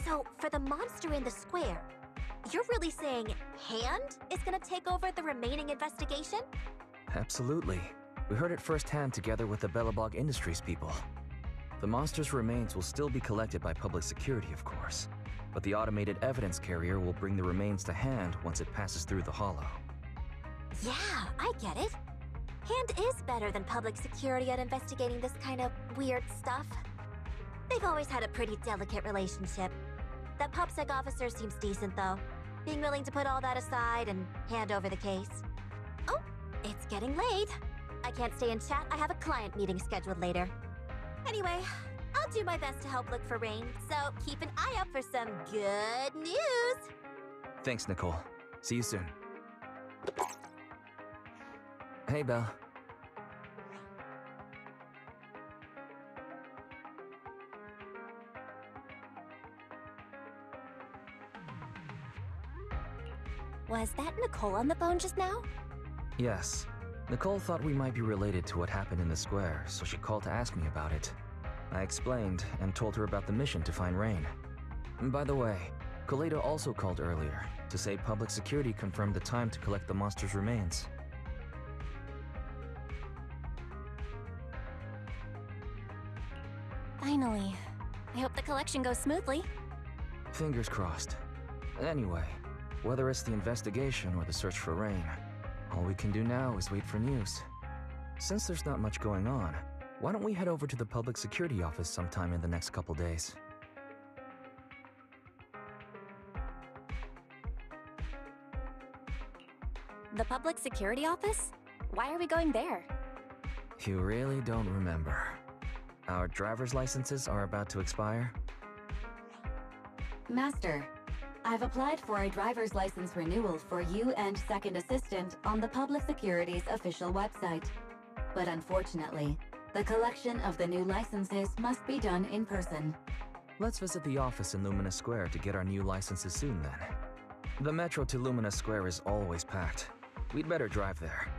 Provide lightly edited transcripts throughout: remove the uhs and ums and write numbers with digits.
So, for the monster in the square, you're really saying Hand is gonna take over the remaining investigation? Absolutely. We heard it firsthand together with the Belobog Industries people. The monster's remains will still be collected by public security, of course, but the automated evidence carrier will bring the remains to Hand once it passes through the hollow. Yeah, I get it. Hand is better than public security at investigating this kind of weird stuff. They've always had a pretty delicate relationship. That PopSec officer seems decent, though, being willing to put all that aside and hand over the case. Oh, it's getting late. I can't stay and chat. I have a client meeting scheduled later. Anyway, I'll do my best to help look for Rain, so keep an eye out for some good news. Thanks, Nicole. See you soon. Hey, Belle. Was that Nicole on the phone just now? Yes. Nicole thought we might be related to what happened in the square, so she called to ask me about it. I explained and told her about the mission to find Rain. And by the way, Kaleda also called earlier to say public security confirmed the time to collect the monster's remains. Finally. I hope the collection goes smoothly. Fingers crossed. Anyway, whether it's the investigation or the search for Rain, all we can do now is wait for news. Since there's not much going on, why don't we head over to the public security office sometime in the next couple days? The public security office? Why are we going there? You really don't remember. Our driver's licenses are about to expire. Master, I've applied for a driver's license renewal for you and second assistant on the public security's official website. But unfortunately, the collection of the new licenses must be done in person. Let's visit the office in Lumina Square to get our new licenses soon then. The metro to Lumina Square is always packed. We'd better drive there.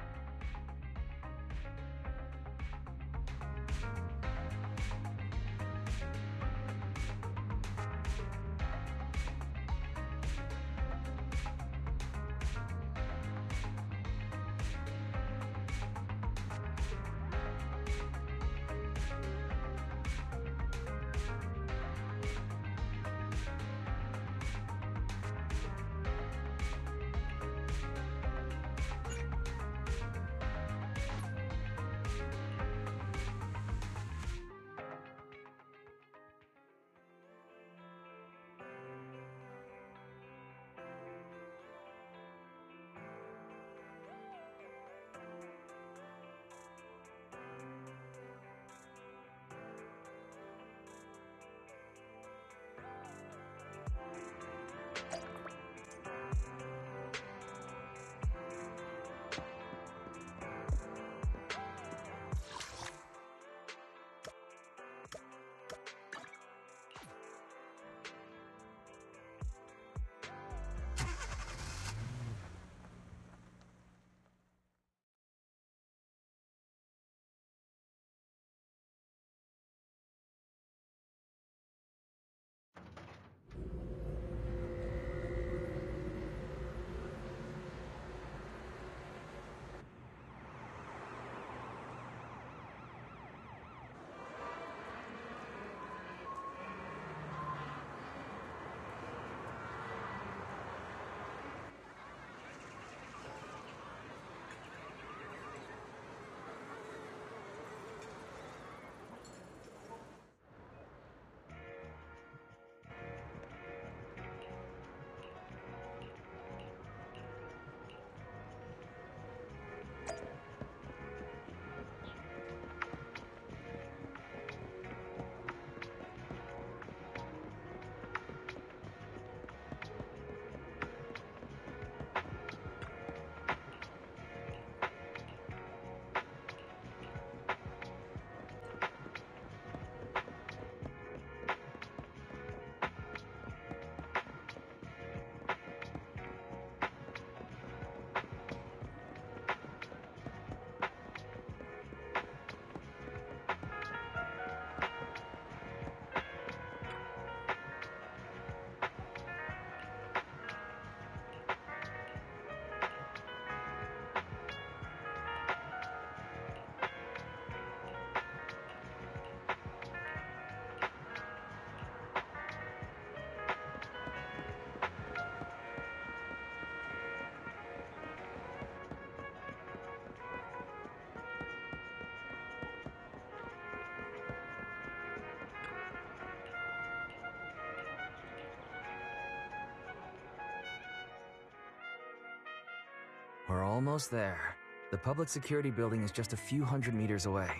We're almost there. The public security building is just a few hundred meters away.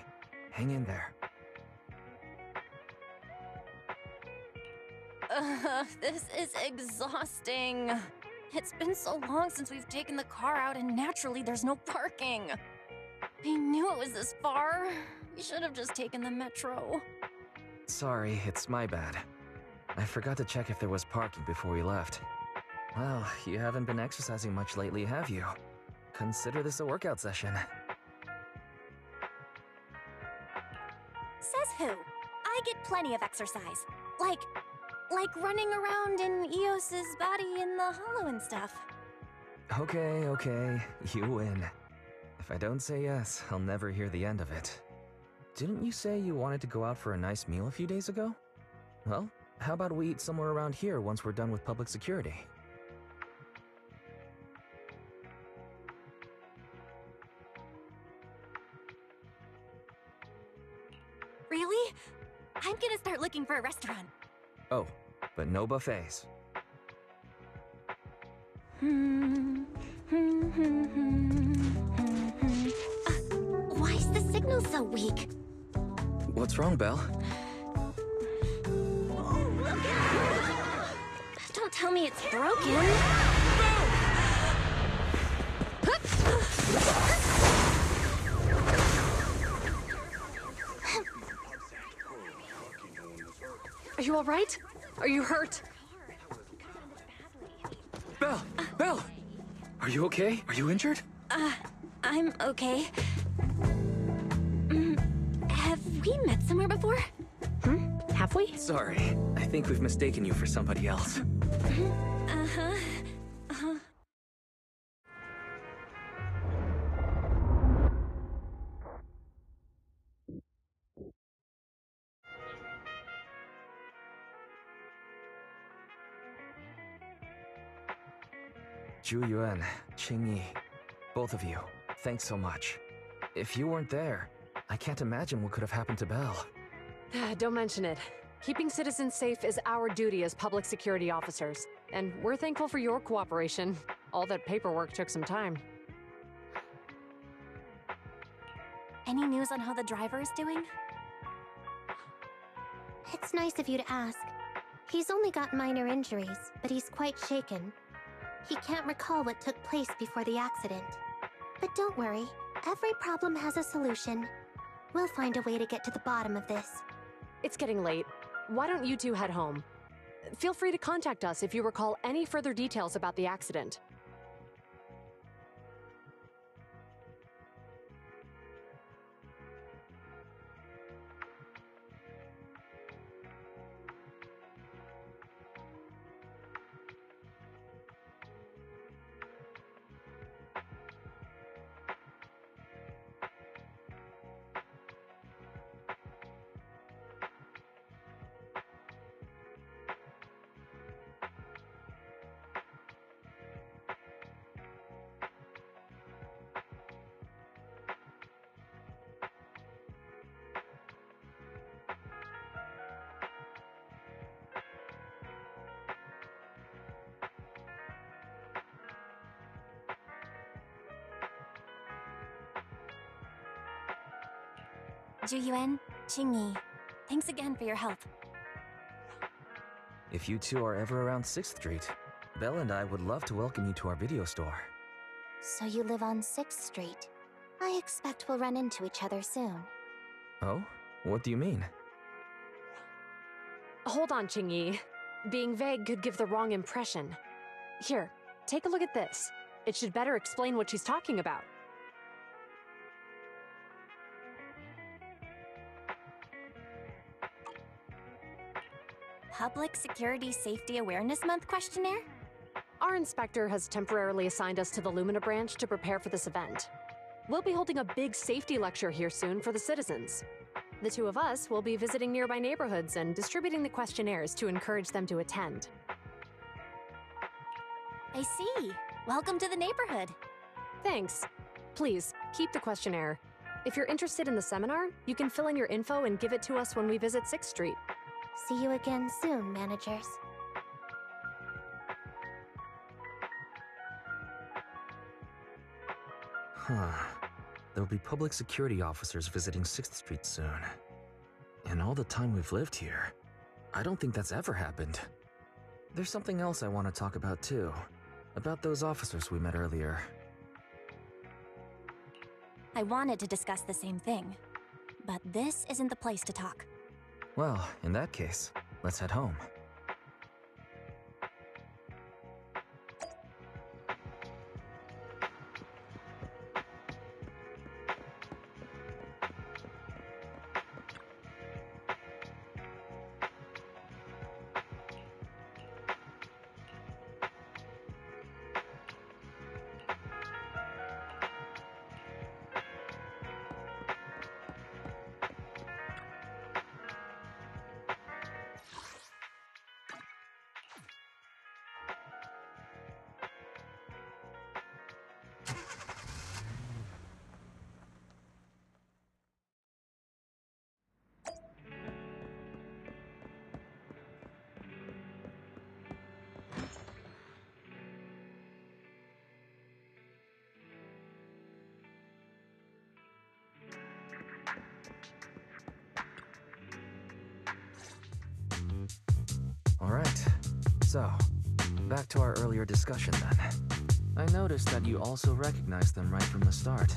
Hang in there. This is exhausting. It's been so long since we've taken the car out, and naturally there's no parking. I knew it was this far. We should have just taken the metro. Sorry, it's my bad. I forgot to check if there was parking before we left. Well, you haven't been exercising much lately, have you? Consider this a workout session. Says who? I get plenty of exercise. Like running around in Eos's body in the hollow and stuff. Okay, you win. If I don't say yes, I'll never hear the end of it. Didn't you say you wanted to go out for a nice meal a few days ago? Well, how about we eat somewhere around here once we're done with public security? Really? I'm gonna start looking for a restaurant. Oh, but no buffets. Why is the signal so weak? What's wrong, Belle? Don't tell me it's broken. Are you all right? Are you hurt? Belle! Are you okay? Are you injured? I'm okay. Have we met somewhere before? Have we? Sorry, I think we've mistaken you for somebody else. Zhu Yuan, Qing Yi, both of you, thanks so much. If you weren't there, I can't imagine what could have happened to Belle. Don't mention it. Keeping citizens safe is our duty as public security officers, and we're thankful for your cooperation. All that paperwork took some time. Any news on how the driver is doing? It's nice of you to ask. He's only got minor injuries, but he's quite shaken. He can't recall what took place before the accident. But don't worry, every problem has a solution. We'll find a way to get to the bottom of this. It's getting late. Why don't you two head home? Feel free to contact us if you recall any further details about the accident. Zhu Yuan, Qing Yi, thanks again for your help. If you two are ever around 6th Street, Belle and I would love to welcome you to our video store. So you live on 6th Street. I expect we'll run into each other soon. Oh? What do you mean? Hold on, Qing Yi. Being vague could give the wrong impression. Here, take a look at this. It should better explain what she's talking about. Public Security Safety Awareness Month questionnaire? Our inspector has temporarily assigned us to the Lumina branch to prepare for this event. We'll be holding a big safety lecture here soon for the citizens. The two of us will be visiting nearby neighborhoods and distributing the questionnaires to encourage them to attend. I see. Welcome to the neighborhood. Thanks. Please, keep the questionnaire. If you're interested in the seminar, you can fill in your info and give it to us when we visit 6th Street. See you again soon, managers. Huh. There'll be public security officers visiting 6th Street soon. In all the time we've lived here, I don't think that's ever happened. There's something else I want to talk about too. About those officers we met earlier. I wanted to discuss the same thing, but this isn't the place to talk. Well, in that case, let's head home. Alright, so, back to our earlier discussion then. I noticed that you also recognized them right from the start.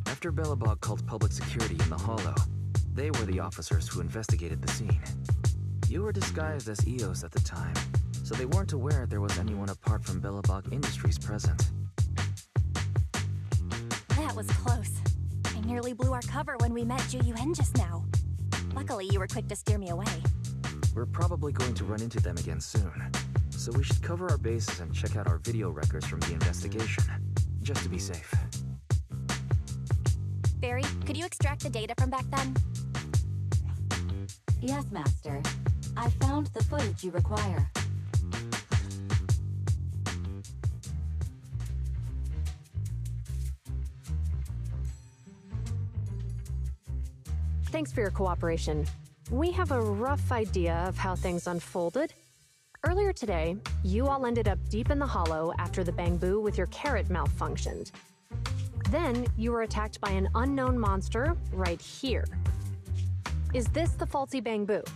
After Belobog called public security in the Hollow, they were the officers who investigated the scene. You were disguised as EOS at the time, so they weren't aware there was anyone apart from Belobog Industries present. That was close. I nearly blew our cover when we met Ju-Yuen just now. Luckily, you were quick to steer me away. We're probably going to run into them again soon, so we should cover our bases and check out our video records from the investigation, just to be safe. Barry, could you extract the data from back then? Yes, Master. I found the footage you require. Thanks for your cooperation. We have a rough idea of how things unfolded. Earlier today, you all ended up deep in the Hollow after the Bangbu with your carrot malfunctioned. Then, you were attacked by an unknown monster right here. Is this the faulty Bangbu?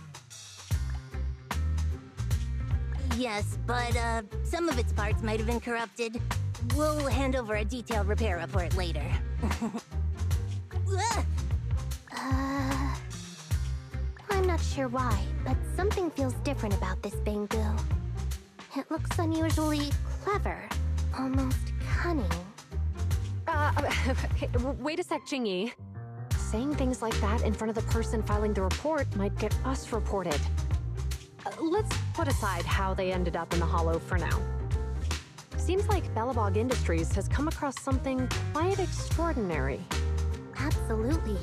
Yes, but some of its parts might have been corrupted. We'll hand over a detailed repair report later. I'm not sure why, but something feels different about this Bangbu. It looks unusually clever, almost cunning. Wait a sec, Jingyi. Saying things like that in front of the person filing the report might get us reported. Let's put aside how they ended up in the Hollow for now. Seems like Belobog Industries has come across something quite extraordinary. Absolutely.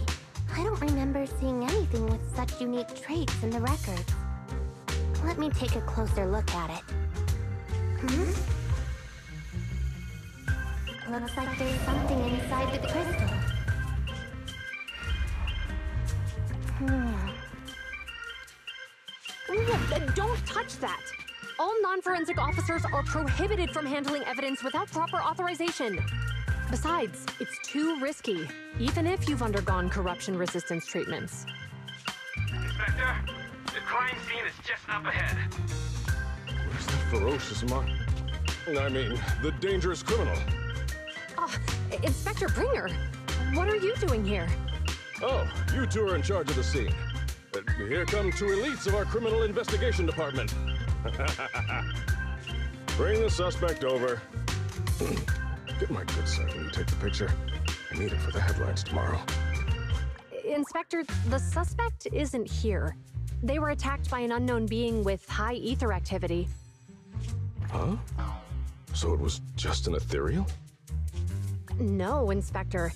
I don't remember seeing anything with such unique traits in the records. Let me take a closer look at it. Looks like there's something inside the crystal. Don't touch that! All non-forensic officers are prohibited from handling evidence without proper authorization. Besides, it's too risky, even if you've undergone corruption resistance treatments. Inspector, the crime scene is just up ahead. Where's that ferocious the dangerous criminal? Inspector Bringer, what are you doing here? Oh, you two are in charge of the scene. Here come two elites of our criminal investigation department. Bring the suspect over. Get my good side when you take the picture. I need it for the headlines tomorrow. Inspector, the suspect isn't here. They were attacked by an unknown being with high ether activity. Huh? So it was just an ethereal? No, Inspector.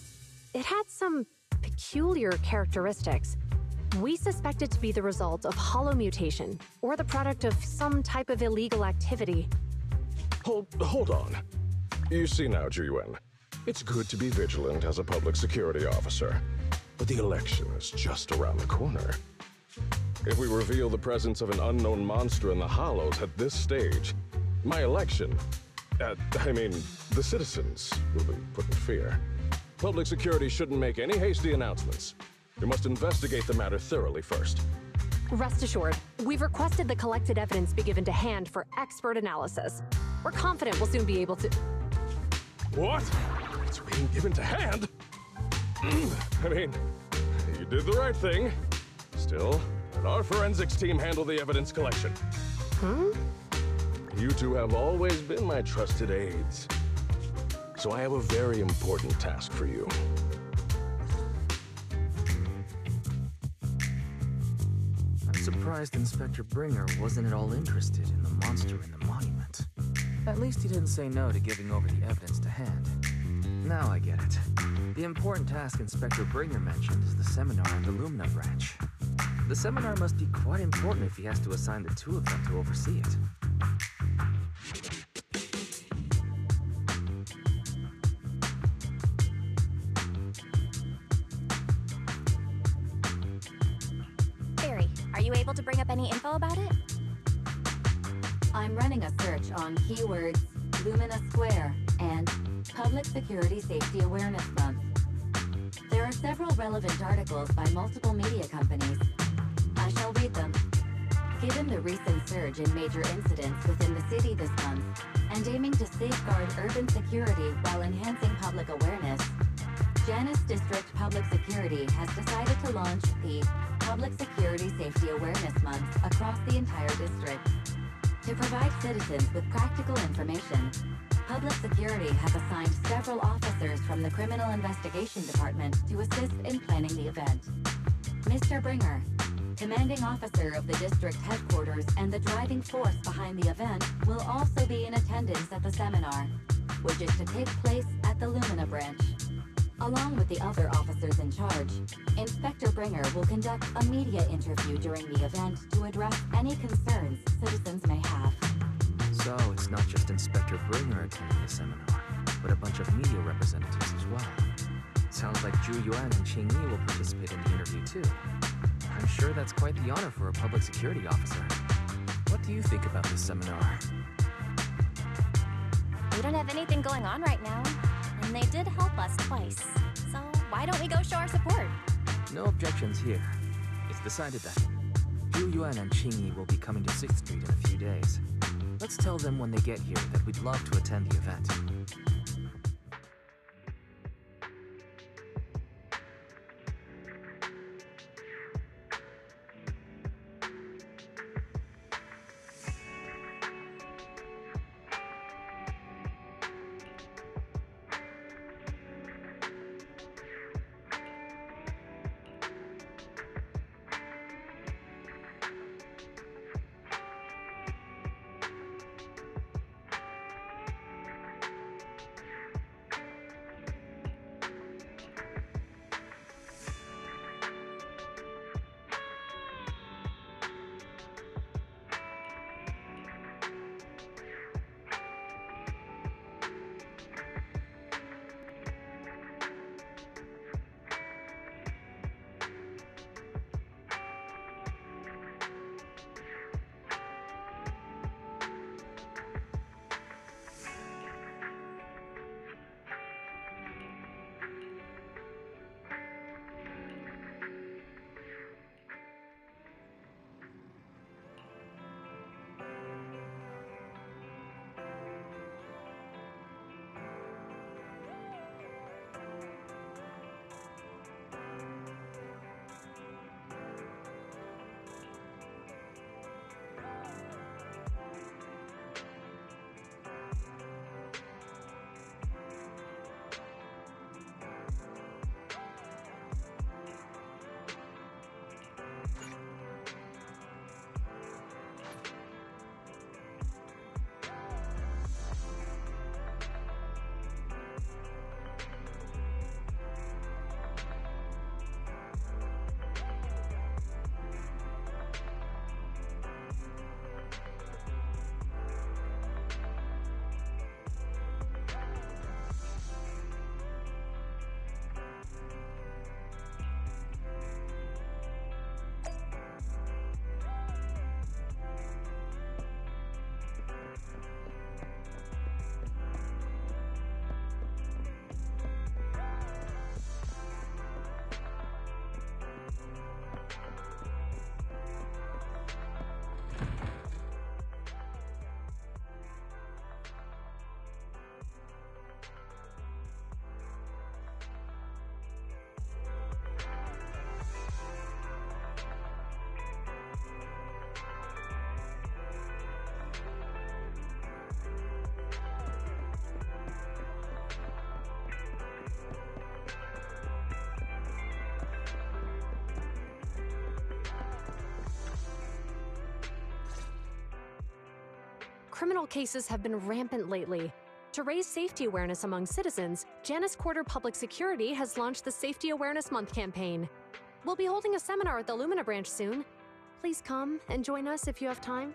It had some peculiar characteristics. We suspect it to be the result of hollow mutation, or the product of some type of illegal activity. Hold on. You see now, Ju-Yuen, it's good to be vigilant as a public security officer, but the election is just around the corner. If we reveal the presence of an unknown monster in the Hollows at this stage, my election, the citizens will be put in fear. Public security shouldn't make any hasty announcements. We must investigate the matter thoroughly first. Rest assured, we've requested the collected evidence be given to hand for expert analysis. We're confident we'll soon be able to... What? It's being given to hand? I mean, you did the right thing. Still, let our forensics team handle the evidence collection. You two have always been my trusted aides. So I have a very important task for you. I'm surprised Inspector Bringer wasn't at all interested in the monster in the monument. At least he didn't say no to giving over the evidence to hand. Now I get it. The important task Inspector Bringer mentioned is the seminar at the Lumina branch. The seminar must be quite important if he has to assign the two of them to oversee it. Barry, are you able to bring up any info about it? I'm running a search on keywords Lumina Square and Public Security Safety Awareness Month. There are several relevant articles by multiple media companies. I shall read them. Given the recent surge in major incidents within the city this month, and aiming to safeguard urban security while enhancing public awareness, Janus District Public Security has decided to launch the Public Security Safety Awareness Month across the entire district. To provide citizens with practical information, Public Security has assigned several officers from the Criminal Investigation Department to assist in planning the event. Mr. Bringer, commanding officer of the district headquarters and the driving force behind the event, will also be in attendance at the seminar, which is to take place at the Lumina branch. Along with the other officers in charge, Inspector Bringer will conduct a media interview during the event to address any concerns citizens may have. So it's not just Inspector Bringer attending the seminar, but a bunch of media representatives as well. Sounds like Zhu Yuan and Qing Yi will participate in the interview too. I'm sure that's quite the honor for a public security officer. What do you think about this seminar? We don't have anything going on right now, and they did help us twice. So why don't we go show our support? No objections here. It's decided that Zhu Yuan and Qing Yi will be coming to 6th Street in a few days. Let's tell them when they get here that we'd love to attend the event. Criminal cases have been rampant lately. To raise safety awareness among citizens, Janus Quarter Public Security has launched the Safety Awareness Month campaign. We'll be holding a seminar at the Lumina branch soon. Please come and join us if you have time.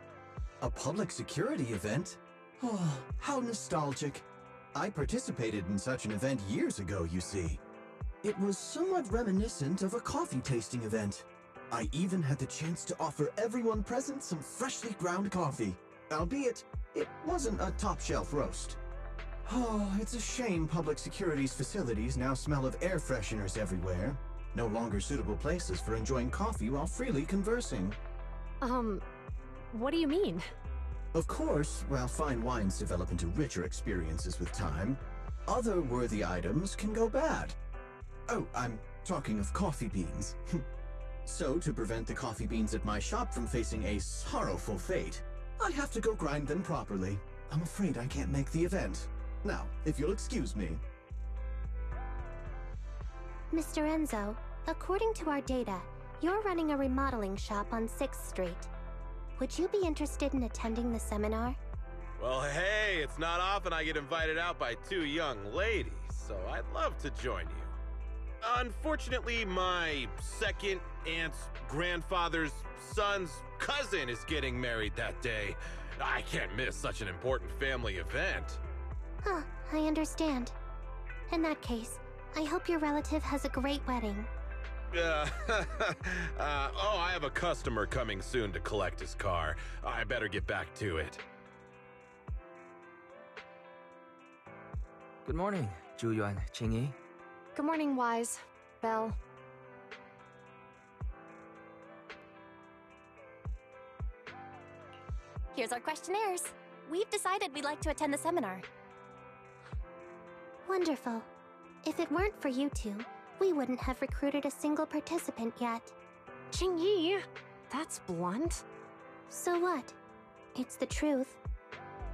A public security event? Oh, how nostalgic. I participated in such an event years ago, you see. It was somewhat reminiscent of a coffee tasting event. I even had the chance to offer everyone present some freshly ground coffee, albeit it wasn't a top-shelf roast. Oh, it's a shame public security's facilities now smell of air fresheners everywhere. No longer suitable places for enjoying coffee while freely conversing. What do you mean? Of course, while fine wines develop into richer experiences with time, other worthy items can go bad. Oh, I'm talking of coffee beans. So, to prevent the coffee beans at my shop from facing a sorrowful fate, I have to go grind them properly. I'm afraid I can't make the event. Now, if you'll excuse me. Mr. Enzo, according to our data, you're running a remodeling shop on 6th Street. Would you be interested in attending the seminar? Well, hey, it's not often I get invited out by two young ladies, so I'd love to join you. Unfortunately, my second aunt's grandfather's son's cousin is getting married that day. I can't miss such an important family event. Huh, I understand. In that case, I hope your relative has a great wedding. I have a customer coming soon to collect his car. I better get back to it. Good morning, Zhu-Yuan, Qingyi. Good morning, Wise. Belle. Here's our questionnaires. We've decided we'd like to attend the seminar. Wonderful. If it weren't for you two, we wouldn't have recruited a single participant yet. Qingyi, that's blunt. So what? It's the truth.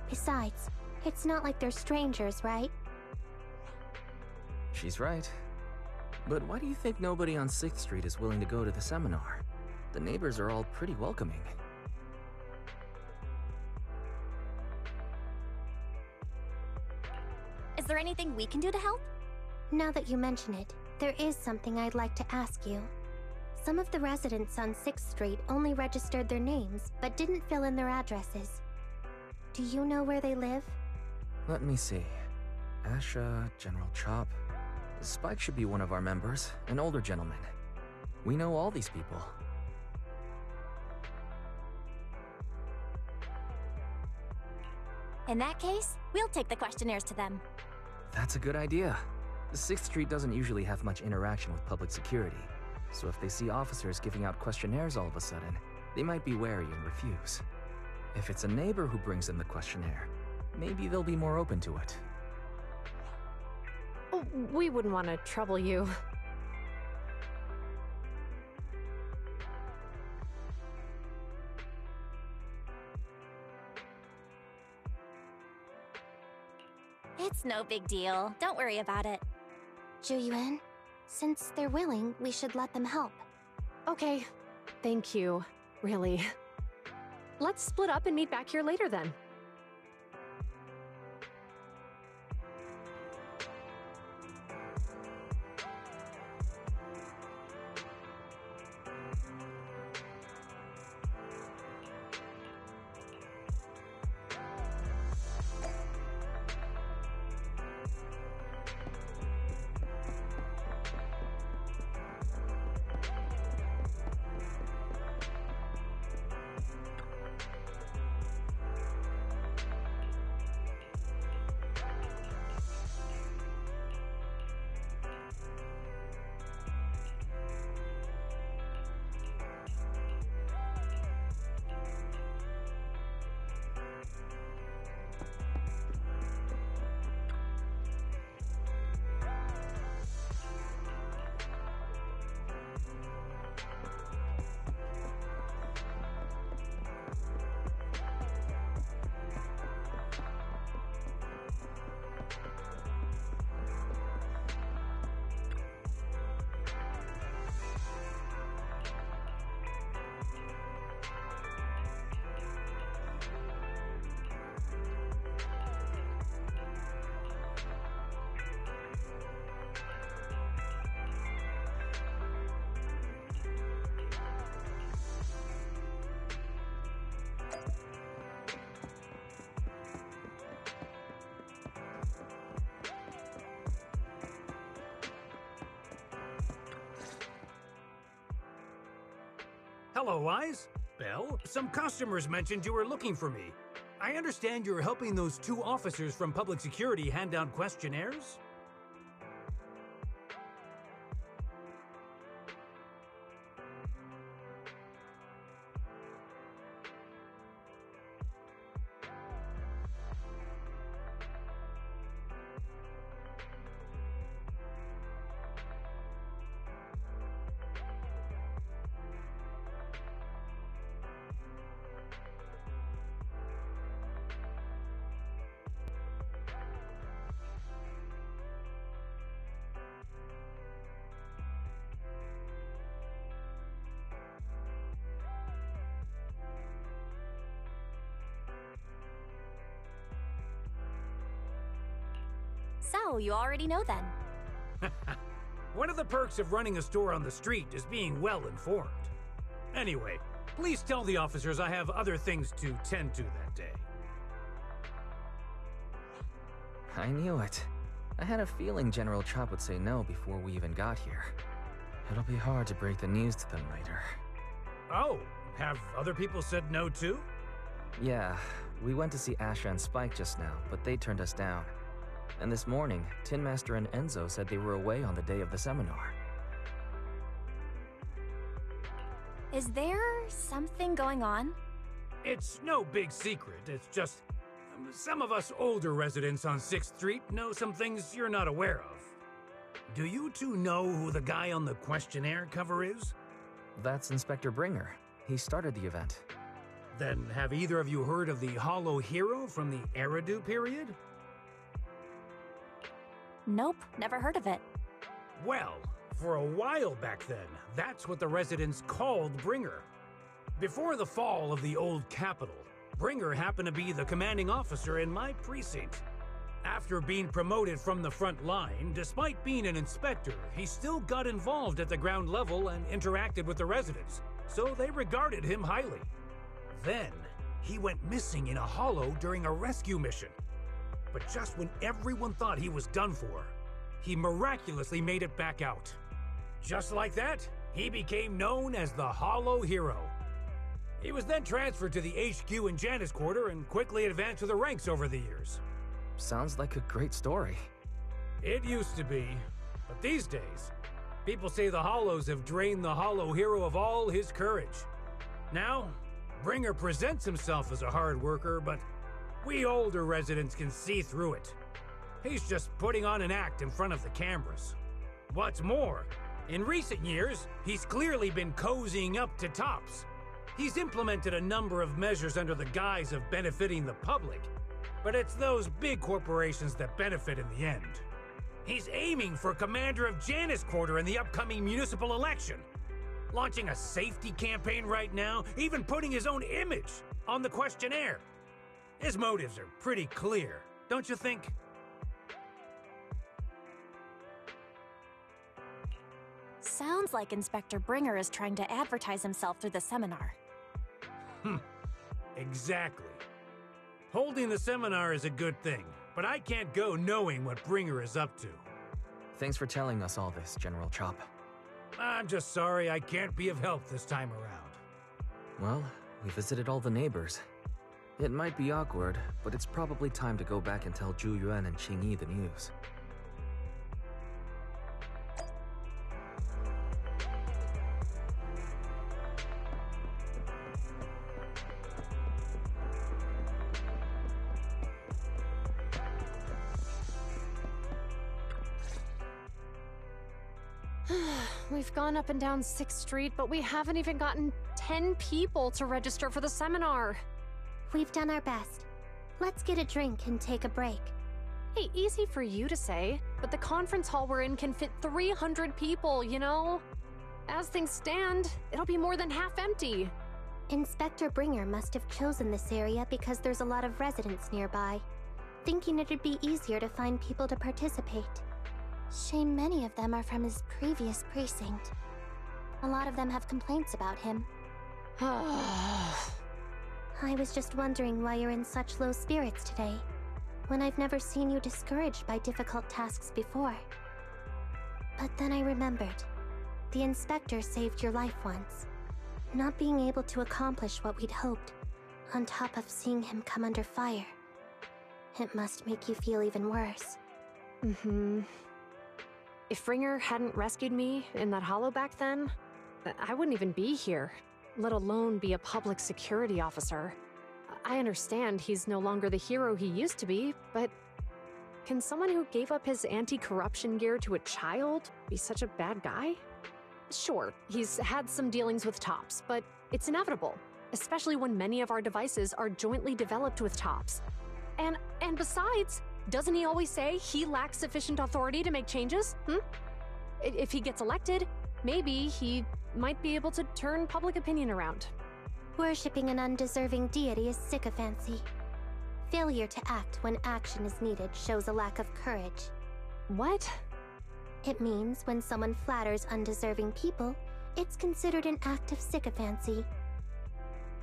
Besides, it's not like they're strangers, right? She's right. But why do you think nobody on 6th Street is willing to go to the seminar? The neighbors are all pretty welcoming. Is there anything we can do to help? Now that you mention it, there is something I'd like to ask you. Some of the residents on 6th Street only registered their names, but didn't fill in their addresses. Do you know where they live? Let me see. Asha, General Chop. Spike should be one of our members, an older gentleman. We know all these people. In that case, we'll take the questionnaires to them. That's a good idea. 6th Street doesn't usually have much interaction with public security, so if they see officers giving out questionnaires all of a sudden, they might be wary and refuse. If it's a neighbor who brings in the questionnaire, maybe they'll be more open to it. Oh, we wouldn't want to trouble you. It's no big deal. Don't worry about it. Zhu-Yuan, since they're willing, we should let them help. Okay, thank you. Really. Let's split up and meet back here later then. Hello, Wise. Belle, some customers mentioned you were looking for me. I understand you're helping those 2 officers from public security hand down questionnaires? So, you already know then. One of the perks of running a store on the street is being well informed. Anyway, please tell the officers I have other things to tend to that day. I knew it. I had a feeling General Chop would say no before we even got here. It'll be hard to break the news to them later. Oh, have other people said no too? Yeah, we went to see Asha and Spike just now, but they turned us down. And this morning, Tin Master and Enzo said they were away on the day of the seminar. Is there something going on? It's no big secret. It's just some of us older residents on 6th Street know some things you're not aware of. Do you 2 know who the guy on the questionnaire cover is? That's Inspector Bringer. He started the event. Then have either of you heard of the Hollow Hero from the Eridu period? Nope, never heard of it. Well, for a while back then, that's what the residents called Bringer. Before the fall of the old capital, Bringer happened to be the commanding officer in my precinct. After being promoted from the front line, despite being an inspector, he still got involved at the ground level and interacted with the residents, so they regarded him highly. Then, he went missing in a hollow during a rescue mission. But just when everyone thought he was done for, he miraculously made it back out. Just like that, he became known as the Hollow Hero. He was then transferred to the HQ in Janus Quarter and quickly advanced to the ranks over the years. Sounds like a great story. It used to be, but these days, people say the Hollows have drained the Hollow Hero of all his courage. Now, Bringer presents himself as a hard worker, but we older residents can see through it. He's just putting on an act in front of the cameras. What's more, in recent years, he's clearly been cozying up to Tops. He's implemented a number of measures under the guise of benefiting the public, but it's those big corporations that benefit in the end. He's aiming for commander of Janus Quarter in the upcoming municipal election, launching a safety campaign right now, even putting his own image on the questionnaire. His motives are pretty clear, don't you think? Sounds like Inspector Bringer is trying to advertise himself through the seminar. Exactly. Holding the seminar is a good thing, but I can't go knowing what Bringer is up to. Thanks for telling us all this, General Chop. I'm just sorry I can't be of help this time around. Well, we visited all the neighbors. It might be awkward, but it's probably time to go back and tell Zhu Yuan and Qing Yi the news. We've gone up and down 6th Street, but we haven't even gotten 10 people to register for the seminar. We've done our best. Let's get a drink and take a break. Hey, easy for you to say, but the conference hall we're in can fit 300 people, you know? As things stand, it'll be more than half empty. Inspector Bringer must have chosen this area because there's a lot of residents nearby, thinking it'd be easier to find people to participate. Shame many of them are from his previous precinct. A lot of them have complaints about him. I was just wondering why you're in such low spirits today, when I've never seen you discouraged by difficult tasks before. But then I remembered. The inspector saved your life once. Not being able to accomplish what we'd hoped, on top of seeing him come under fire. It must make you feel even worse. Mm-hmm. If Ringer hadn't rescued me in that hollow back then, I wouldn't even be here, let alone be a public security officer. I understand he's no longer the hero he used to be, but can someone who gave up his anti-corruption gear to a child be such a bad guy? Sure, he's had some dealings with Tops, but it's inevitable, especially when many of our devices are jointly developed with Tops. And besides, doesn't he always say he lacks sufficient authority to make changes? If he gets elected, maybe he might be able to turn public opinion around. Worshipping an undeserving deity is sycophancy. Failure to act when action is needed shows a lack of courage. What? It means when someone flatters undeserving people, it's considered an act of sycophancy.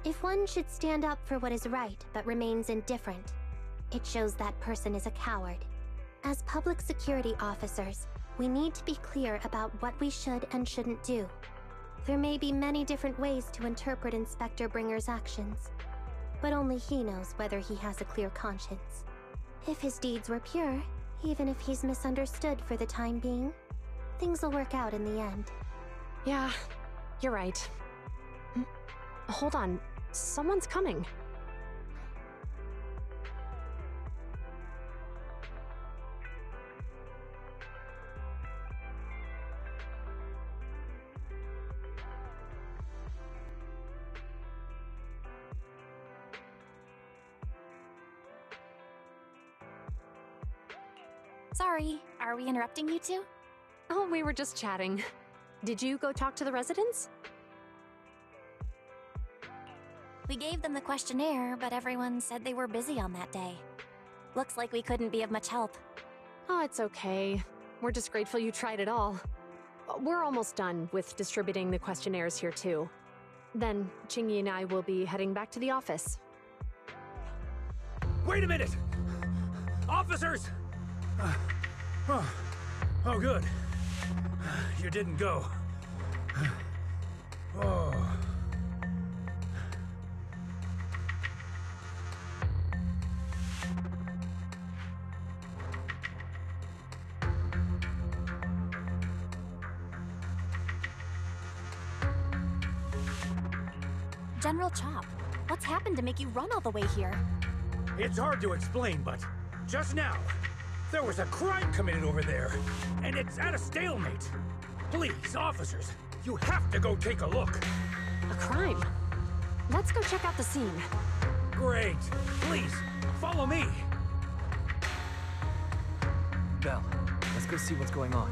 If one should stand up for what is right but remains indifferent, it shows that person is a coward. As public security officers, we need to be clear about what we should and shouldn't do. There may be many different ways to interpret Inspector Bringer's actions, but only he knows whether he has a clear conscience. If his deeds were pure, even if he's misunderstood for the time being, things will work out in the end. Yeah, you're right. Hold on, someone's coming. Sorry, are we interrupting you two? Oh, we were just chatting. Did you go talk to the residents? We gave them the questionnaire, but everyone said they were busy on that day. Looks like we couldn't be of much help. Oh, it's okay. We're just grateful you tried it all. We're almost done with distributing the questionnaires here too. Then, Chingy and I will be heading back to the office. Wait a minute! Officers! Oh, good. You didn't go. Oh. General Chop, what's happened to make you run all the way here? It's hard to explain, but just now, there was a crime committed over there, and it's at a stalemate. Please, officers, you have to go take a look. A crime? Let's go check out the scene. Great. Please, follow me. Belle, let's go see what's going on.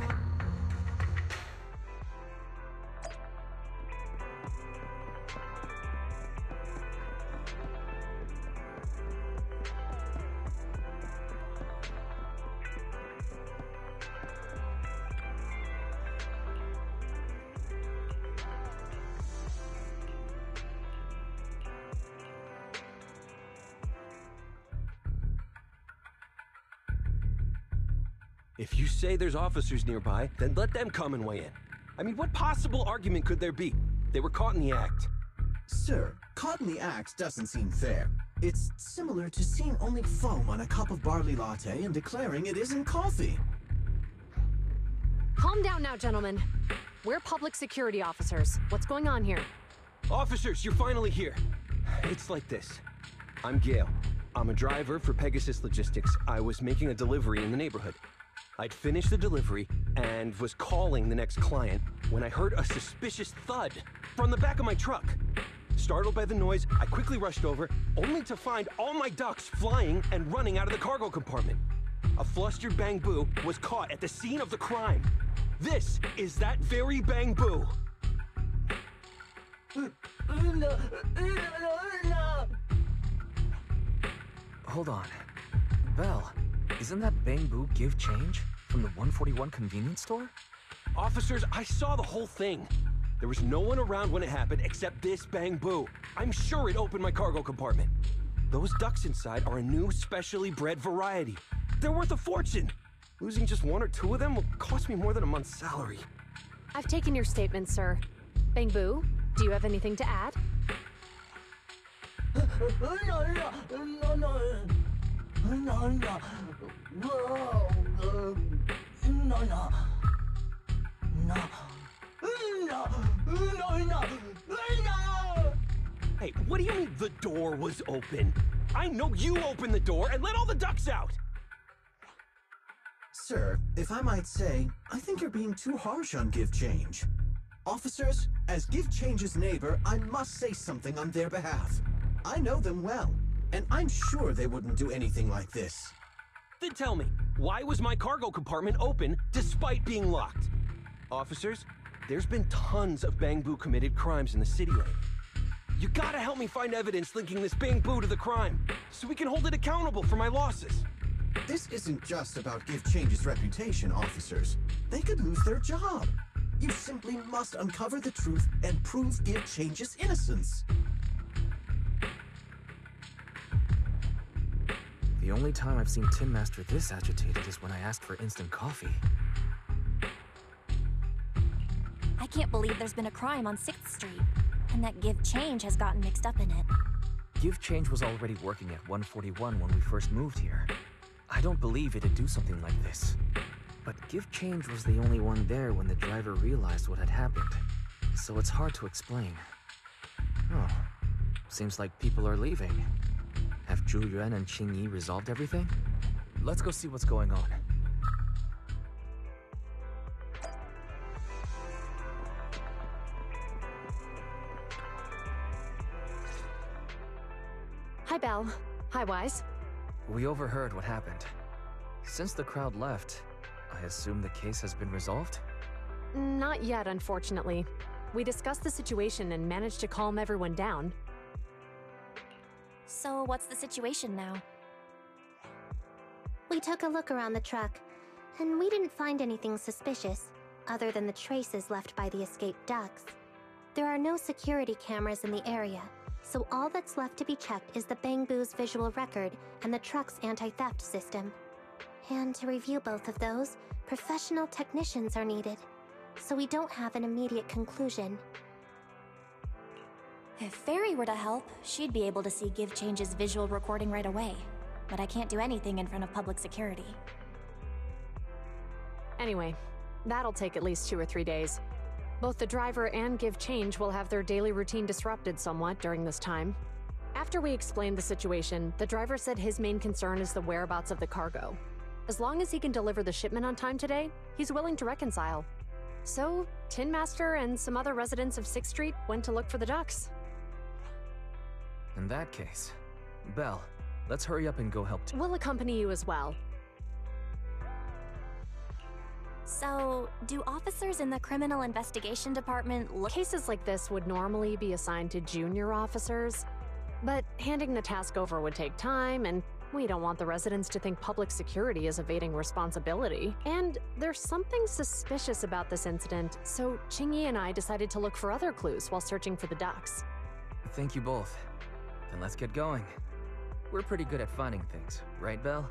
If you say there's officers nearby, then let them come and weigh in. I mean, what possible argument could there be? They were caught in the act. Sir, caught in the act doesn't seem fair. It's similar to seeing only foam on a cup of barley latte and declaring it isn't coffee. Calm down now, gentlemen. We're public security officers. What's going on here? Officers, you're finally here. It's like this. I'm Gale. I'm a driver for Pegasus Logistics. I was making a delivery in the neighborhood. I'd finished the delivery and was calling the next client when I heard a suspicious thud from the back of my truck. Startled by the noise, I quickly rushed over, only to find all my ducks flying and running out of the cargo compartment. A flustered Bang Boo was caught at the scene of the crime. This is that very Bang Boo. Hold on. Belle, isn't that Bang Boo give change from the 141 convenience store? Officers, I saw the whole thing. There was no one around when it happened except this Bang Boo. I'm sure it opened my cargo compartment. Those ducks inside are a new, specially bred variety. They're worth a fortune. Losing just one or two of them will cost me more than a month's salary. I've taken your statement, sir. Bang Boo, Do you have anything to add? Hey, what do you mean the door was open? I know you opened the door and let all the ducks out! Sir, if I might say, I think you're being too harsh on Give Change. Officers, as Give Change's neighbor, I must say something on their behalf. I know them well, and I'm sure they wouldn't do anything like this. Then tell me, why was my cargo compartment open despite being locked? Officers, there's been tons of Bangbu committed crimes in the city lately. You gotta help me find evidence linking this Bangbu to the crime, so we can hold it accountable for my losses. This isn't just about Give Change's reputation, officers. They could lose their job. You simply must uncover the truth and prove Give Change's innocence. The only time I've seen Tin Master this agitated is when I asked for instant coffee. I can't believe there's been a crime on 6th Street, and that Give Change has gotten mixed up in it. Give Change was already working at 141 when we first moved here. I don't believe it'd do something like this. But Give Change was the only one there when the driver realized what had happened. So it's hard to explain. Oh, seems like people are leaving. Have Zhu Yuan and Qing Yi resolved everything? Let's go see what's going on. Hi, Belle. Hi, Wise. We overheard what happened. Since the crowd left, I assume the case has been resolved? Not yet, unfortunately. We discussed the situation and managed to calm everyone down. So what's the situation now? We took a look around the truck, and we didn't find anything suspicious, other than the traces left by the escaped ducks. There are no security cameras in the area, so all that's left to be checked is the Bangbu's visual record and the truck's anti-theft system. And to review both of those, professional technicians are needed, so we don't have an immediate conclusion. If Fairy were to help, she'd be able to see Give Change's visual recording right away. But I can't do anything in front of public security. Anyway, that'll take at least 2 or 3 days. Both the driver and Give Change will have their daily routine disrupted somewhat during this time. After we explained the situation, the driver said his main concern is the whereabouts of the cargo. As long as he can deliver the shipment on time today, he's willing to reconcile. So, Tin Master and some other residents of 6th Street went to look for the ducks. In that case, Belle, let's hurry up and go help. We'll accompany you as well. So, do officers in the criminal investigation department look— Cases like this would normally be assigned to junior officers, but handing the task over would take time, and we don't want the residents to think public security is evading responsibility. And there's something suspicious about this incident, so Qingyi and I decided to look for other clues while searching for the ducks. Thank you both. Then let's get going. We're pretty good at finding things, right, Belle?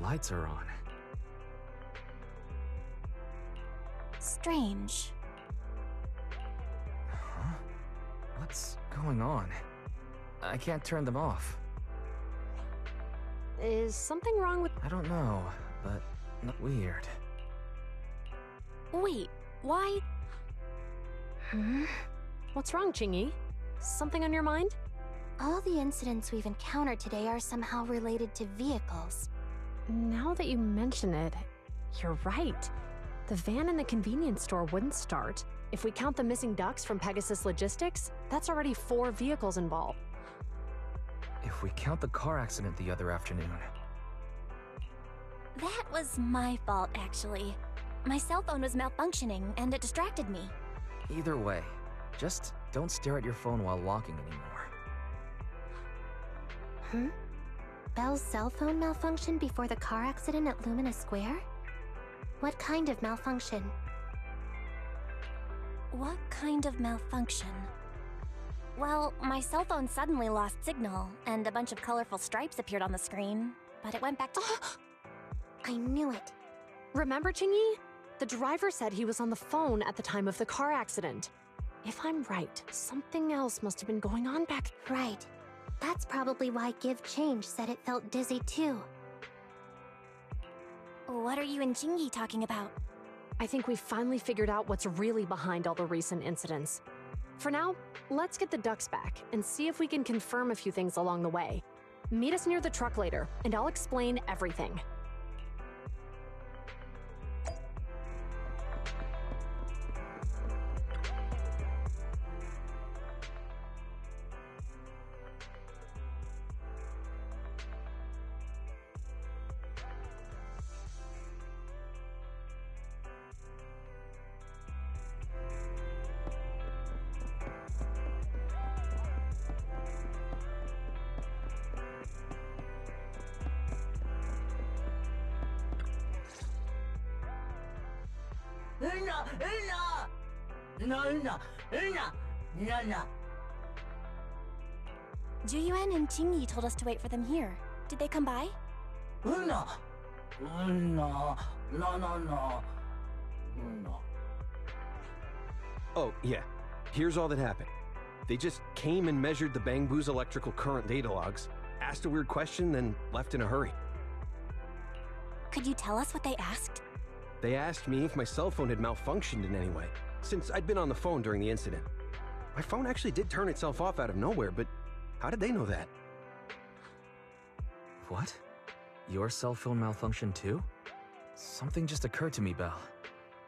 lights are on. Strange. Huh? What's going on? I can't turn them off. Is something wrong with... I don't know, but weird. Wait, why? What's wrong, Chingy? Something on your mind? All the incidents we've encountered today are somehow related to vehicles. Now that you mention it, you're right. The van in the convenience store wouldn't start. If we count the missing ducks from Pegasus Logistics, that's already 4 vehicles involved. If we count the car accident the other afternoon... That was my fault, actually. My cell phone was malfunctioning, and it distracted me. Either way, just don't stare at your phone while walking anymore. Belle's cell phone malfunctioned before the car accident at Lumina Square? What kind of malfunction? What kind of malfunction? Well, my cell phone suddenly lost signal, and a bunch of colorful stripes appeared on the screen, but it went back to... I knew it. Remember, Chingy? The driver said he was on the phone at the time of the car accident. If I'm right, something else must have been going on back... Right. That's probably why Give Change said it felt dizzy too. What are you and Chingy talking about? I think we've finally figured out what's really behind all the recent incidents. For now, let's get the ducks back and see if we can confirm a few things along the way. Meet us near the truck later, and I'll explain everything. Juyuan and Chingy told us to wait for them here. Did they come by? Oh, yeah. Here's all that happened. They just came and measured the Bangbu's electrical current data logs, asked a weird question, then left in a hurry. Could you tell us what they asked? They asked me if my cell phone had malfunctioned in any way, since I'd been on the phone during the incident. My phone actually did turn itself off out of nowhere, but how did they know that? What? Your cell phone malfunctioned too? Something just occurred to me, Belle.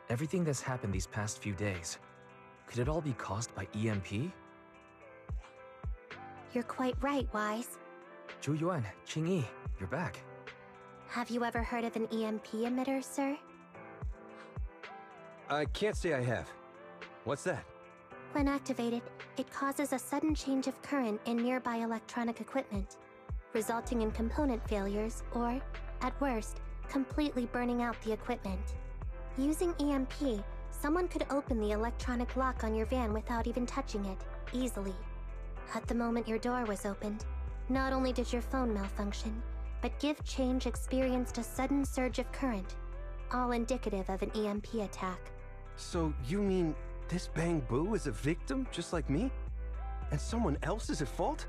Everything that's happened these past few days, could it all be caused by EMP? You're quite right, Wise. Juyuan, Qingyi, you're back. Have you ever heard of an EMP emitter, sir? I can't say I have. What's that? When activated, it causes a sudden change of current in nearby electronic equipment, resulting in component failures or, at worst, completely burning out the equipment. Using EMP, someone could open the electronic lock on your van without even touching it, easily. At the moment your door was opened, not only did your phone malfunction, but Give Change experienced a sudden surge of current, all indicative of an EMP attack. So you mean this Bangbu is a victim just like me? And someone else is at fault?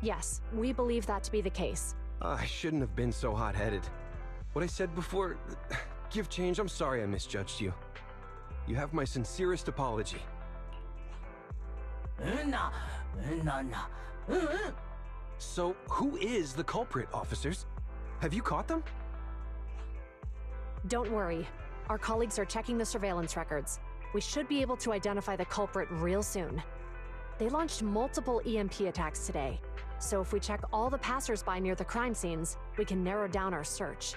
Yes, we believe that to be the case. I shouldn't have been so hot-headed. What I said before... Give Change, I'm sorry I misjudged you. You have my sincerest apology. So, who is the culprit, officers? Have you caught them? Don't worry. Our colleagues are checking the surveillance records. We should be able to identify the culprit real soon. They launched multiple EMP attacks today, so if we check all the passers-by near the crime scenes, we can narrow down our search.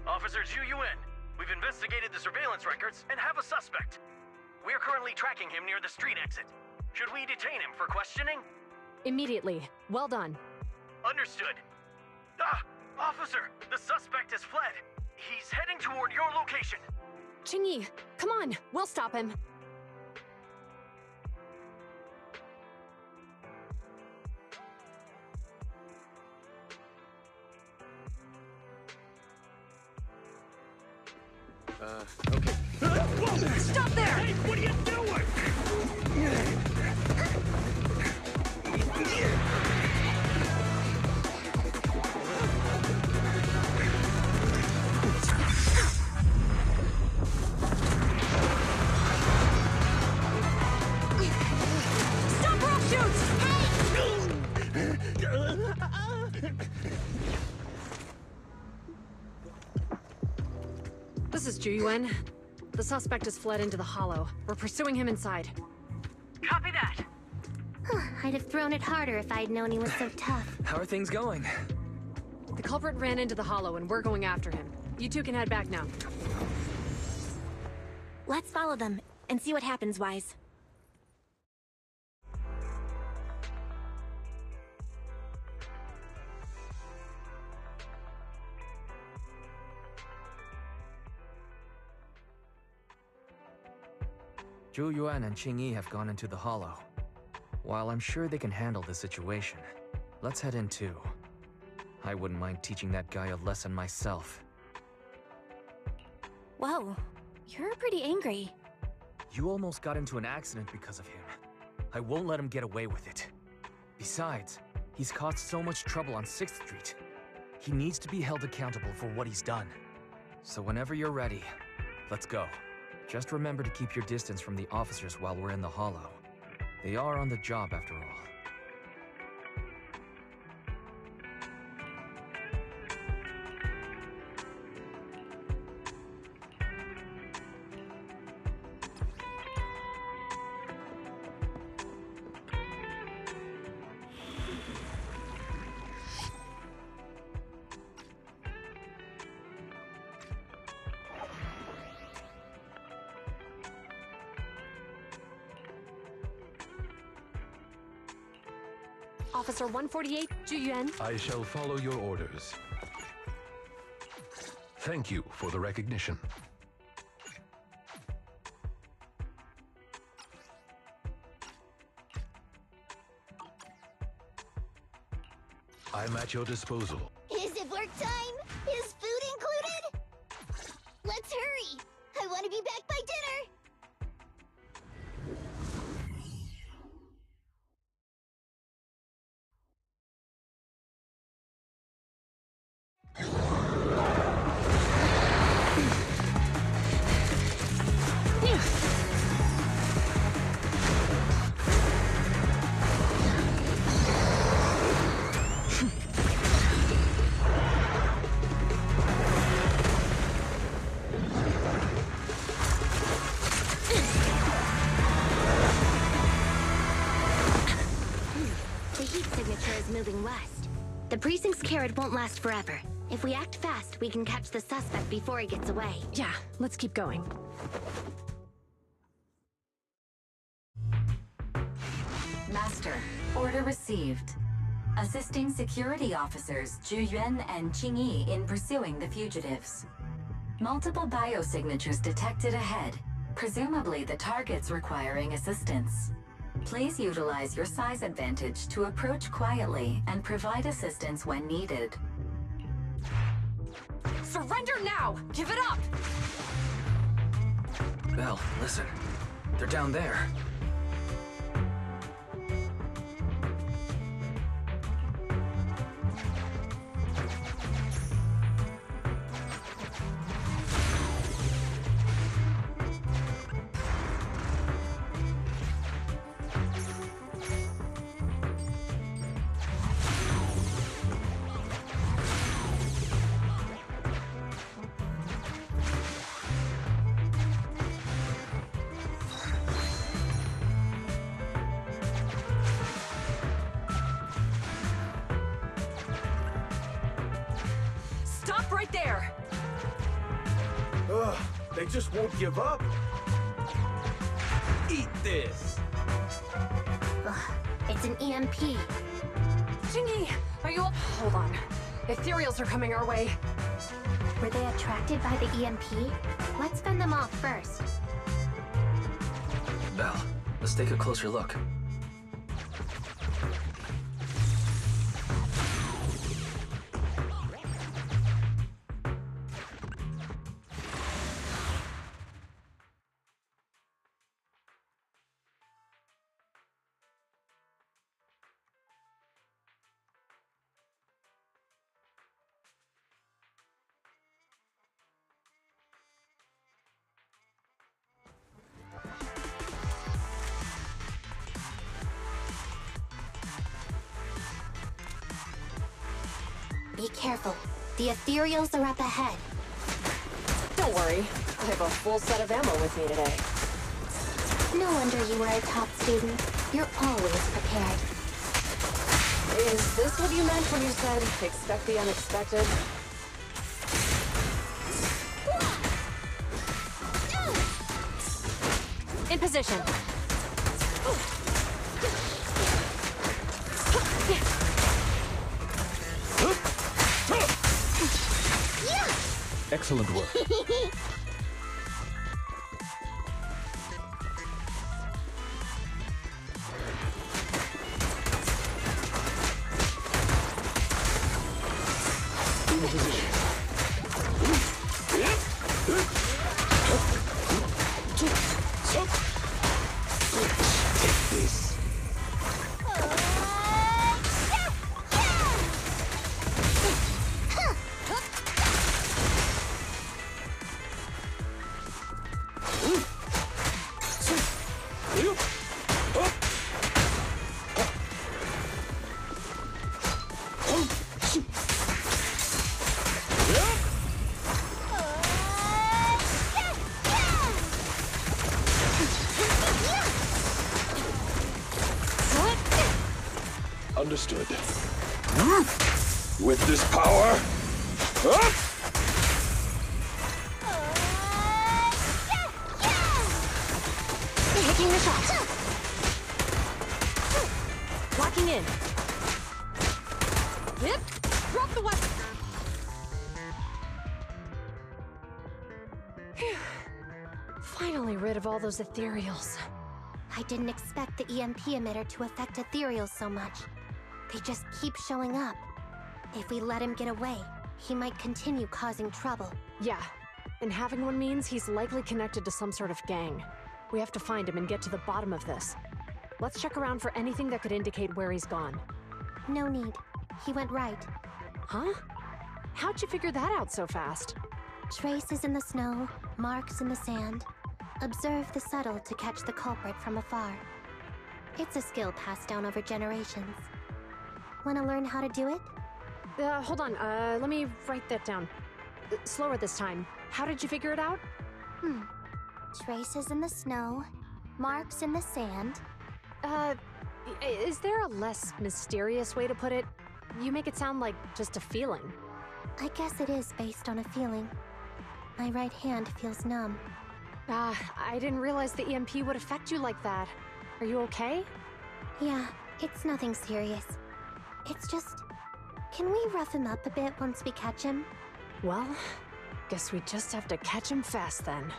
Officer Juyuan, we've investigated the surveillance records and have a suspect. We are currently tracking him near the street exit. Should we detain him for questioning? Immediately. Well done. Understood. Officer, the suspect has fled. He's heading toward your location. Qingyi, come on, we'll stop him. Okay. Stop there! Hey, what are you doing? Stop rock shoots! This is Ju-Yuan. The suspect has fled into the hollow. We're pursuing him inside. Copy that. I'd have thrown it harder if I'd known he was so tough. How are things going? The culprit ran into the hollow and we're going after him. You two can head back now. Let's follow them and see what happens, Wise. Ju-Yuan and Qing-Yi have gone into the hollow. While I'm sure they can handle the situation, let's head in too. I wouldn't mind teaching that guy a lesson myself. Whoa, you're pretty angry. You almost got into an accident because of him. I won't let him get away with it. Besides, he's caused so much trouble on 6th Street. He needs to be held accountable for what he's done. So whenever you're ready, let's go. Just remember to keep your distance from the officers while we're in the hollow. They are on the job after all. Officer 148, Ju-Yuan. I shall follow your orders. Thank you for the recognition. I'm at your disposal. Is it work time? Is food included? Let's hurry. I want to be back by dinner. Moving west. The precinct's carrot won't last forever. If we act fast, we can catch the suspect before he gets away. Yeah, let's keep going. Master, order received. Assisting security officers Ju-Yuan and Qing-Yi in pursuing the fugitives. Multiple biosignatures detected ahead, presumably the targets requiring assistance. Please utilize your size advantage to approach quietly and provide assistance when needed. Surrender now! Give it up! Belle, listen. They're down there. Stop right there! Ugh, they just won't give up. Eat this! Ugh, it's an EMP. Qing-Yi, are you... Hold on. Ethereals are coming our way. Were they attracted by the EMP? Let's fend them off first. Belle, let's take a closer look. Be careful. The ethereals are up ahead. Don't worry. I have a full set of ammo with me today. No wonder you were a top student. You're always prepared. Is this what you meant when you said, expect the unexpected? In position. Excellent work. Understood. With this power... Taking the shot. Locking in. Yep. Drop the weapon. Phew. Finally rid of all those ethereals. I didn't expect the EMP emitter to affect ethereals so much. They just keep showing up. If we let him get away, he might continue causing trouble. Yeah, and having one means he's likely connected to some sort of gang. We have to find him and get to the bottom of this. Let's check around for anything that could indicate where he's gone. No need. He went right. Huh? How'd you figure that out so fast? Traces in the snow, marks in the sand. Observe the subtle to catch the culprit from afar. It's a skill passed down over generations. Want to learn how to do it? Hold on, let me write that down. Slower this time. How did you figure it out? Traces in the snow, marks in the sand. Is there a less mysterious way to put it? You make it sound like just a feeling. I guess it is based on a feeling. My right hand feels numb. I didn't realize the EMP would affect you like that. Are you okay? Yeah, it's nothing serious. It's just... Can we rough him up a bit once we catch him? Well, guess we just have to catch him fast then.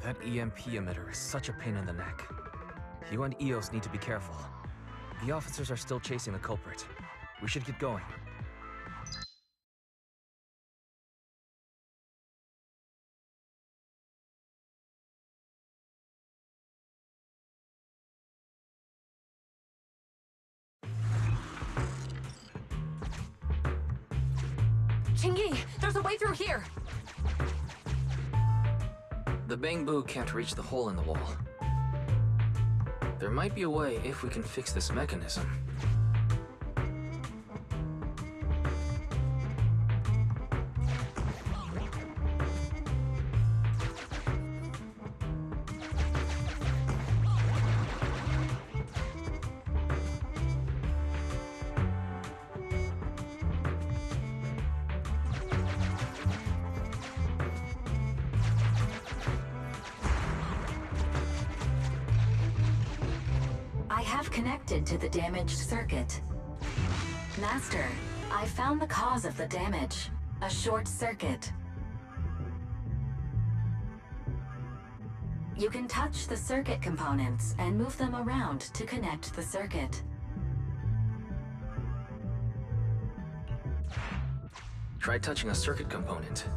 That EMP emitter is such a pain in the neck. You and EOS need to be careful. The officers are still chasing the culprit. We should get going. Chingy, there's a way through here! The Bangbu can't reach the hole in the wall. There might be a way if we can fix this mechanism. Connected to the damaged circuit. Master, I found the cause of the damage. A short circuit. You can touch the circuit components and move them around to connect the circuit. Try touching a circuit component.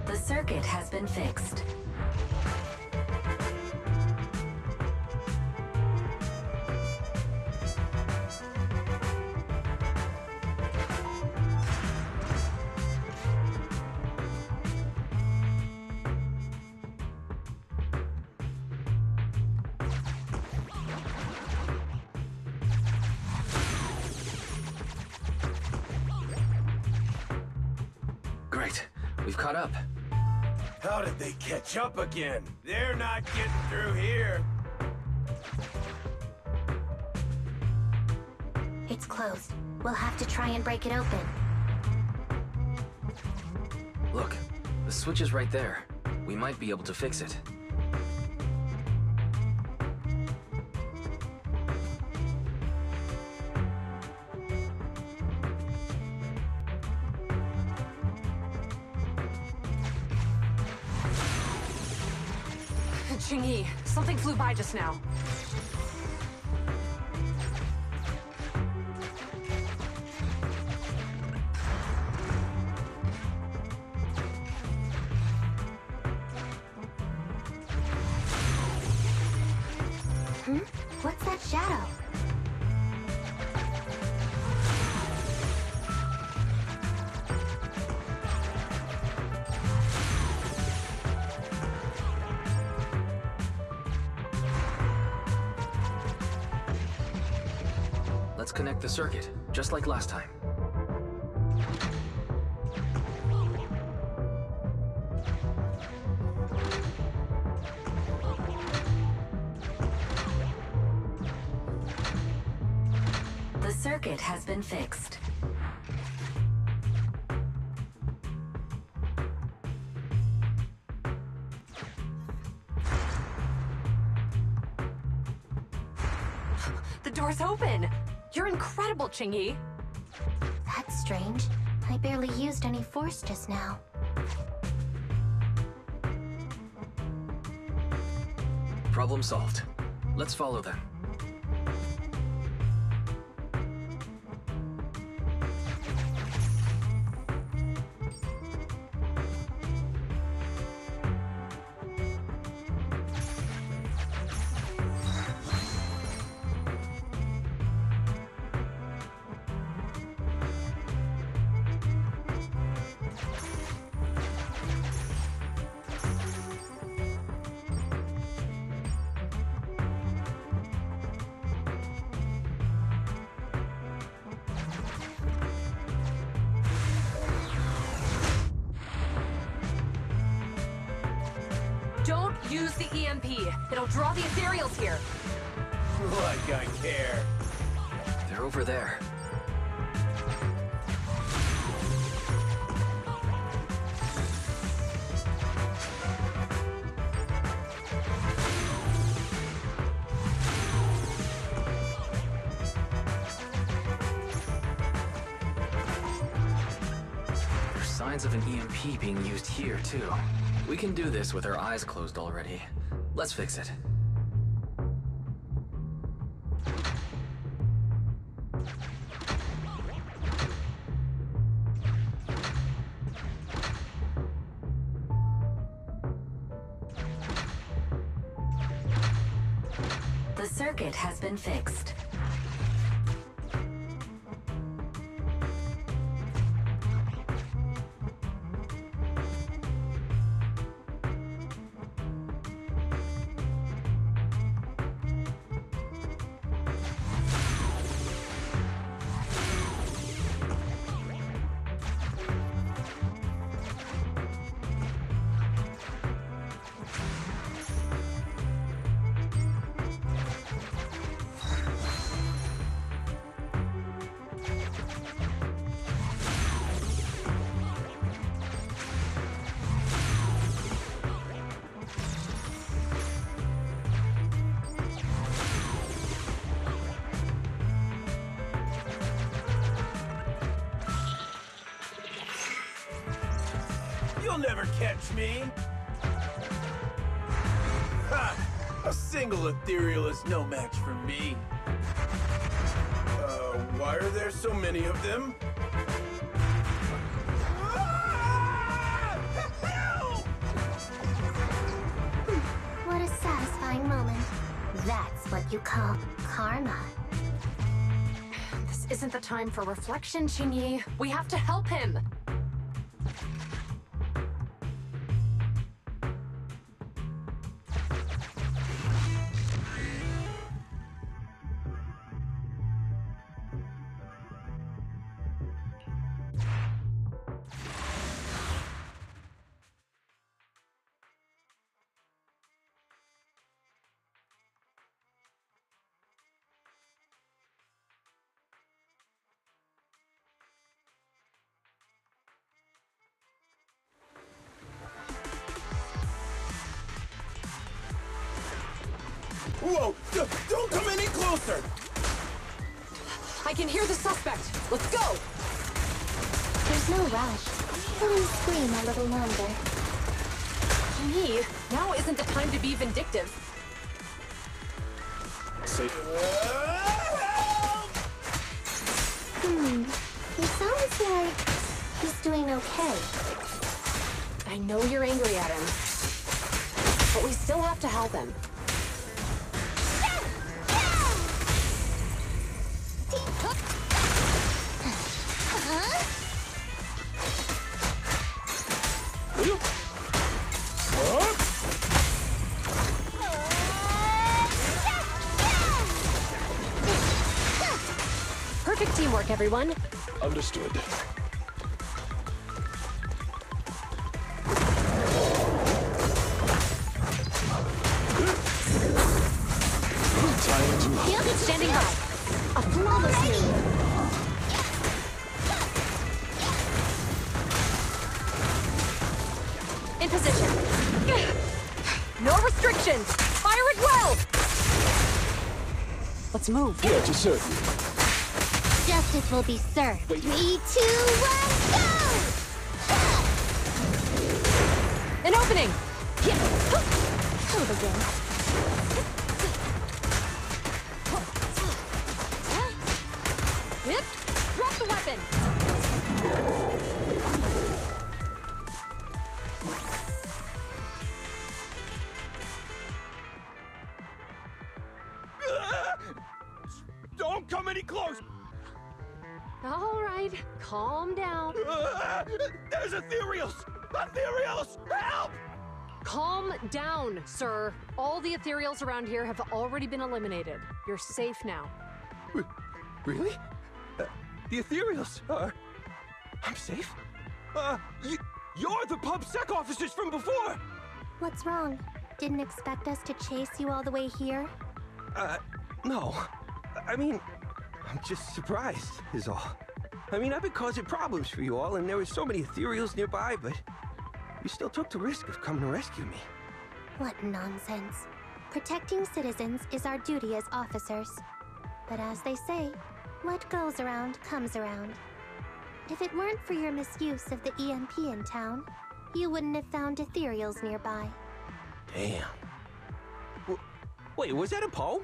The circuit has been fixed. We've caught up. How did they catch up again? They're not getting through here. It's closed. We'll have to try and break it open. Look, the switch is right there. We might be able to fix it. Ching-Yi, something flew by just now. What's that shadow? Let's connect the circuit, just like last time. The circuit has been fixed. The door's open! You're incredible, Ching-Yi! That's strange. I barely used any force just now. Problem solved. Let's follow them. Don't use the EMP. It'll draw the ethereals here. Like I care. They're over there. There's signs of an EMP being used here, too. We can do this with our eyes closed already. Let's fix it. The circuit has been fixed. You'll never catch me! Ha! A single ethereal is no match for me. Why are there so many of them? What a satisfying moment. That's what you call karma. This isn't the time for reflection, Ching-Yi. We have to help him! Whoa! Don't come any closer! I can hear the suspect. Let's go! There's no rush. Let him scream a little longer. Me? Now isn't the time to be vindictive. Say... He sounds like he's doing okay. I know you're angry at him, but we still have to help him. Perfect teamwork, everyone. Understood. Standing by. A flawless move. In position. No restrictions. Fire it well. Let's move. Here to serve you. Justice will be served. 3, 2, 1, go! An opening. Come again. Yep. Drop the weapon. Don't come any close! All right, calm down. There's ethereals! Ethereals! Help! Calm down, sir. All the ethereals around here have already been eliminated. You're safe now. Really? The ethereals are... I'm safe? You're the PubSec officers from before! What's wrong? Didn't expect us to chase you all the way here? No. I mean, I'm just surprised, is all. I mean, I've been causing problems for you all, and there were so many ethereals nearby, but you still took the risk of coming to rescue me. What nonsense. Protecting citizens is our duty as officers. But as they say, what goes around comes around. If it weren't for your misuse of the EMP in town, you wouldn't have found ethereals nearby. Damn. Wait, was that a poem?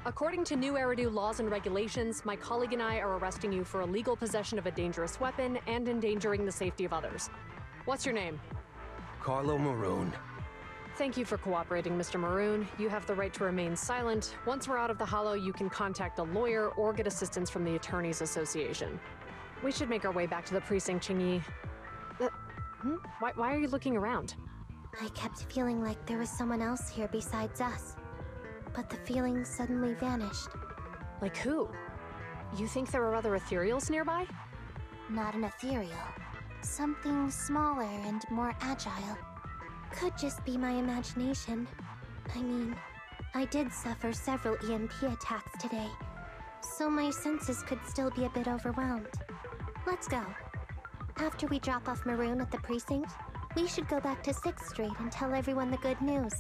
According to new Eridu laws and regulations, my colleague and I are arresting you for illegal possession of a dangerous weapon and endangering the safety of others. What's your name? Carlo Maroon. Thank you for cooperating, Mr. Maroon. You have the right to remain silent. Once we're out of the hollow, you can contact a lawyer or get assistance from the Attorneys Association. We should make our way back to the precinct, Qingyi. Why are you looking around? I kept feeling like there was someone else here besides us. But the feeling suddenly vanished. Like who? You think there are other ethereals nearby? Not an ethereal. Something smaller and more agile. Could just be my imagination. I mean, I did suffer several EMP attacks today, so my senses could still be a bit overwhelmed. Let's go. After we drop off Maroon at the precinct, we should go back to 6th Street and tell everyone the good news.